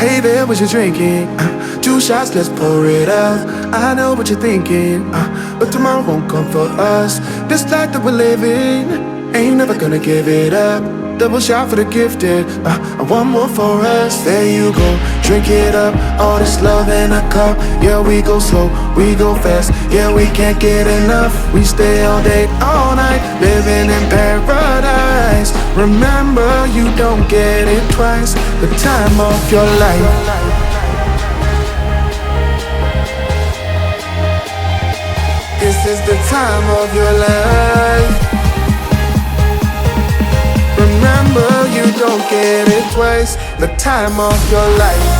Hey there, what you drinking? 2 shots, let's pour it out. I know what you're thinking, but tomorrow won't come for us. This life that we're living, ain't never gonna give it up. Double shot for the gifted, and one more for us. There you go, drink it up. All this love in a cup. Yeah, we go slow, we go fast. Yeah, we can't get enough. We stay all day, all night, living in paradise. Remember, you don't get it twice. The time of your life. This is the time of your life. Remember, you don't get it twice. The time of your life.